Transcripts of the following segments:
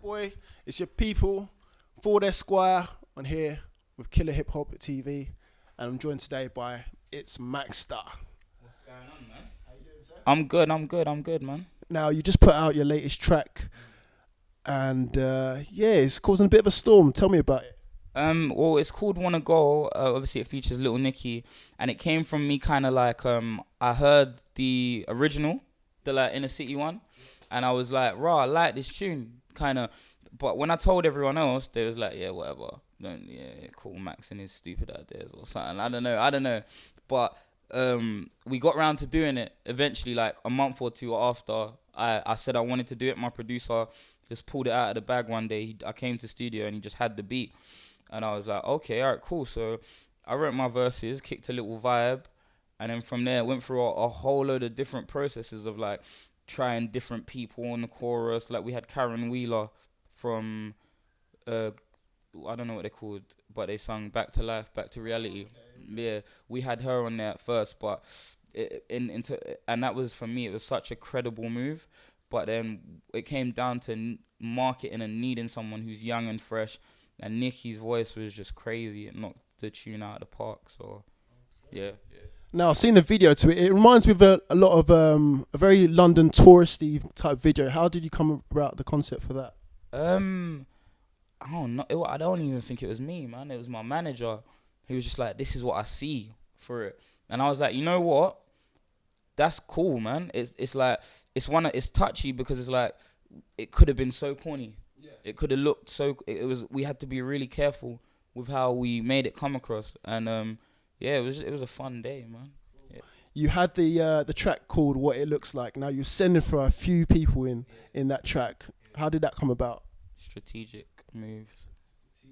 boy, it's your people, Forde Esquire on here with KillerHipHop TV, and I'm joined today by it's Maxsta. What's going on, man? How you doing, sir? I'm good, man. Now you just put out your latest track, and it's causing a bit of a storm. Tell me about it. Well, it's called Wanna Go. Obviously, it features Little Nicky, and it came from me kind of like I heard the original, the like Inner City one, and I was like, "Raw, I like this tune," kind of. But when I told everyone else, they was like, "Yeah, whatever. Cool, Max and his stupid ideas or something." I don't know. But we got round to doing it eventually, like a month or two after. I said I wanted to do it. My producer just pulled it out of the bag one day. I came to studio and he just had the beat. And I was like, okay, all right, cool. So I wrote my verses, kicked a little vibe, and then from there went through a whole load of different processes of like trying different people on the chorus. Like we had Karen Wheeler from, I don't know what they're called, but they sung Back to Life, Back to Reality. Yeah, we had her on there at first, but and that was, for me, it was such a credible move. But then it came down to marketing and needing someone who's young and fresh. And Nicky's voice was just crazy. It knocked the tune out of the park. So, yeah. Now, I've seen the video to it. It reminds me of a lot of a very London touristy type video. How did you come about the concept for that? I don't know. I don't even think it was me, man. It was my manager. He was just like, "This is what I see for it," and I was like, "You know what? That's cool, man. It's like it's touchy because it's like it could have been so corny." It could have looked so. It was. We had to be really careful with how we made it come across, and it was a fun day, man. Yeah. You had the track called "What It Looks Like." Now you're sending for a few people in that track. How did that come about? Strategic moves.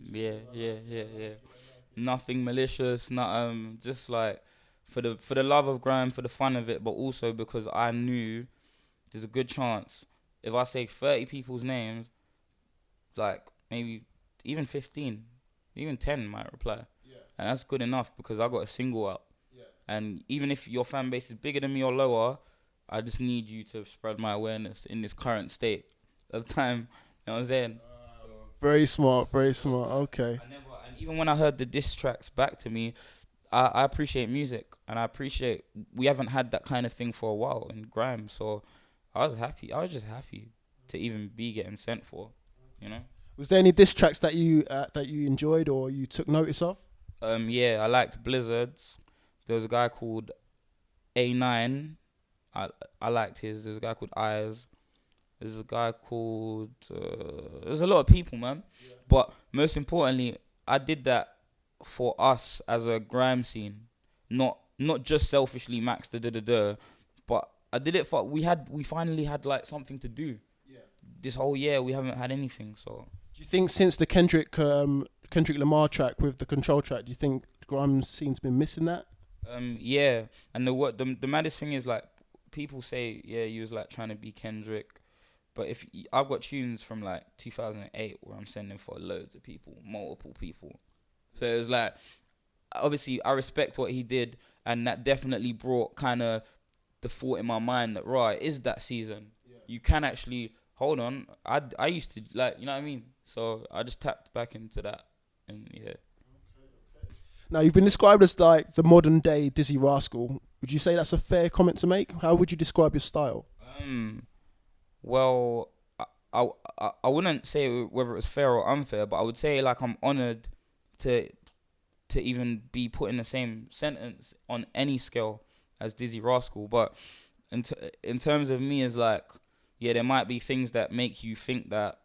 Yeah. Nothing malicious. Not just like for the love of grime, for the fun of it, but also because I knew there's a good chance if I say 30 people's names, like maybe even 15, even 10 might reply. Yeah. And that's good enough because I got a single out. Yeah. And even if your fan base is bigger than me or lower, I just need you to spread my awareness in this current state of time. You know what I'm saying? Very smart. Okay. And even when I heard the diss tracks back to me, I appreciate music, and I appreciate we haven't had that kind of thing for a while in grime. So I was happy. I was just happy to even be getting sent for. You know. Was there any diss tracks that you enjoyed or you took notice of? I liked Blizzard's. There was a guy called A9. I liked his. There's a guy called Eyes. There's a guy called. There's a lot of people, man. Yeah. But most importantly, I did that for us as a grime scene, not just selfishly Maxsta, but I did it for we finally had like something to do. This whole year we haven't had anything. So do you think since the Kendrick Lamar track with the Control track, do you think the grime scene's been missing that? Yeah, and the maddest thing is like people say you was like trying to be Kendrick, but if I've got tunes from like 2008 where I'm sending for loads of people, multiple people, so it was like obviously I respect what he did, and that definitely brought kind of the thought in my mind that it is that season. Yeah. You can actually. Hold on, I used to, like, you know what I mean? So I just tapped back into that, and yeah. Okay. Now, you've been described as like the modern day Dizzee Rascal. Would you say that's a fair comment to make? How would you describe your style? Well, I wouldn't say whether it was fair or unfair, but I would say like I'm honoured to even be put in the same sentence on any scale as Dizzee Rascal. But in terms of me as like, yeah, there might be things that make you think that,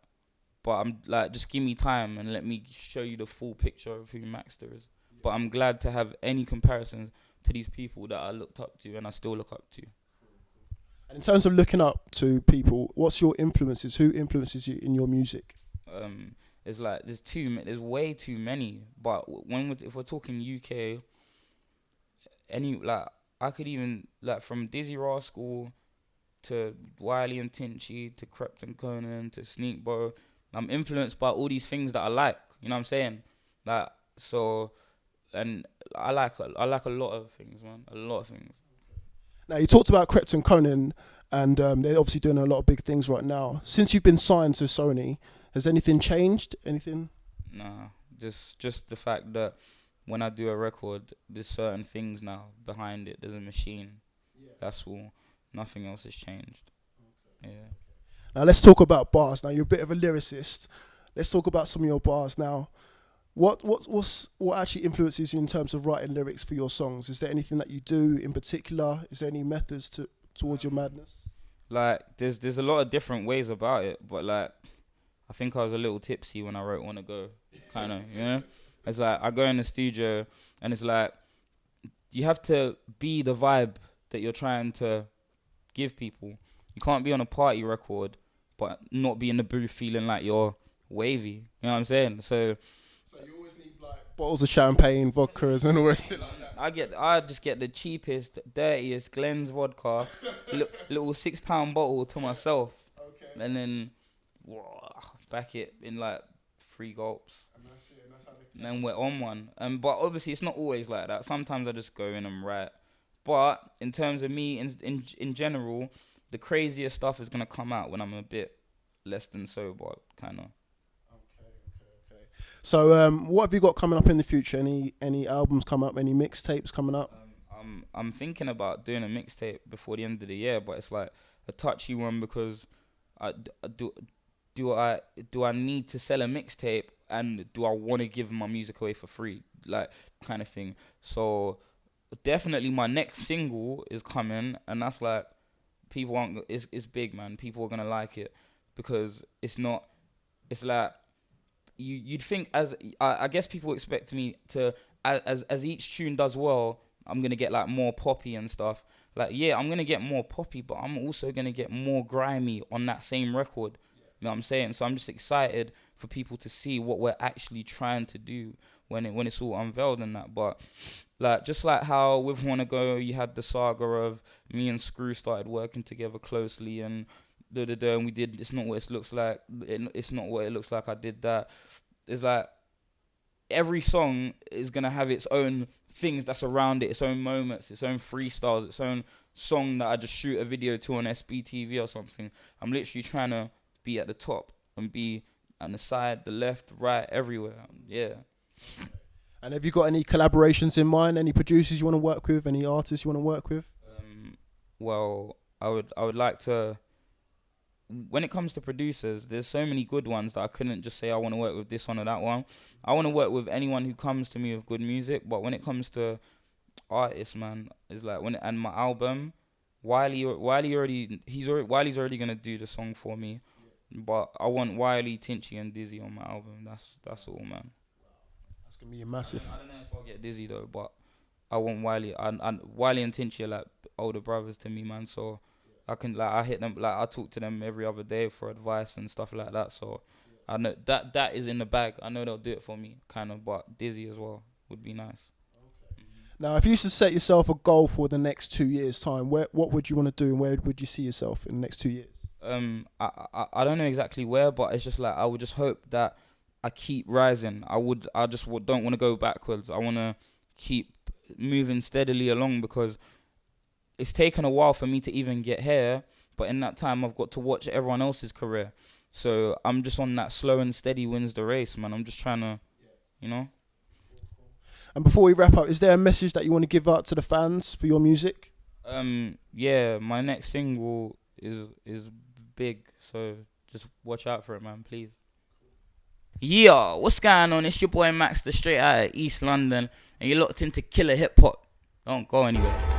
but I'm like, just give me time and let me show you the full picture of who Maxsta is. Yeah. But I'm glad to have any comparisons to these people that I looked up to and I still look up to. And in terms of looking up to people, what's your influences? Who influences you in your music? It's like there's way too many. But if we're talking UK, I could even like from Dizzee Rascal to Wiley and Tinchy, to Krypton Conan, to Sneakbo. I'm influenced by all these things that I like. You know what I'm saying? Like, so, and I like a lot of things, man. A lot of things. Now, you talked about Krypton Conan, and they're obviously doing a lot of big things right now. Since you've been signed to Sony, Has anything changed? Anything? Nah, just the fact that when I do a record, there's certain things now behind it. There's a machine. Yeah. That's all. Nothing else has changed. Okay. Yeah. Now let's talk about bars. Now you're a bit of a lyricist. Let's talk about some of your bars now. What actually influences you in terms of writing lyrics for your songs? Is there anything that you do in particular? Is there any methods towards your madness? Like there's a lot of different ways about it, but like I think I was a little tipsy when I wrote "Wanna Go," kind of, you know. It's like I go in the studio and it's like you have to be the vibe that you're trying to give people. You can't be on a party record but not be in the booth feeling like you're wavy. You know what I'm saying? So you always need like bottles of champagne, vodkas, and all the rest of it like that. I just get the cheapest, dirtiest Glen's vodka, little £6 bottle to myself, and then back it in like 3 gulps. And that's it. And that's how and then we're on one. But obviously it's not always like that. Sometimes I just go in and write. But in terms of me, in general, the craziest stuff is gonna come out when I'm a bit less than sober, kind of. Okay. So, what have you got coming up in the future? Any albums coming up? Any mixtapes coming up? I'm thinking about doing a mixtape before the end of the year, but it's like a touchy one because do I need to sell a mixtape and do I want to give my music away for free, like kind of thing. So definitely my next single is coming, and that's like people aren't. It's big, man. People are gonna like it because it's not. It's like you'd think as I guess people expect me to as each tune does well, I'm gonna get like more poppy and stuff. Like yeah, I'm gonna get more poppy, but I'm also gonna get more grimy on that same record. You know what I'm saying? So I'm just excited for people to see what we're actually trying to do when it's all unveiled and that. But like just like how with Wanna Go, you had the saga of me and Screw started working together closely and and we did It's Not What It Looks Like. It's Not What It Looks Like. I did that. It's like every song is gonna have its own things that's around it, its own moments, its own freestyles, its own song that I just shoot a video to on SBTV or something. I'm literally trying to be at the top and be on the side, the left, right, everywhere. Yeah. And have you got any collaborations in mind? Any producers you want to work with? Any artists you want to work with? Well, I would like to. When it comes to producers, there's so many good ones that I couldn't just say I want to work with this one or that one. I want to work with anyone who comes to me with good music. But when it comes to artists, man, it's like and my album, Wiley's already gonna do the song for me. But I want Wiley, Tinchy, and Dizzee on my album. That's all, man. That's gonna be massive. I don't know if I'll get Dizzee though, but I want Wiley. And Wiley and Tinchy are like older brothers to me, man. So I can I hit them, I talk to them every other day for advice and stuff like that. So I know that is in the bag. I know they'll do it for me, kind of. But Dizzee as well would be nice. Now, if you used to set yourself a goal for the next 2 years' time, what would you want to do, and where would you see yourself in the next 2 years? I don't know exactly where, but it's just like I would just hope that I keep rising. I just don't want to go backwards. I want to keep moving steadily along because it's taken a while for me to even get here. But in that time, I've got to watch everyone else's career. So I'm just on that slow and steady wins the race, man. I'm just trying to, you know. And before we wrap up, is there a message that you want to give out to the fans for your music? Yeah, my next single is big, so just watch out for it, man, please. Yeah, what's going on? It's your boy Maxsta, straight out of East London, and you're locked into Killer Hip Hop. Don't go anywhere.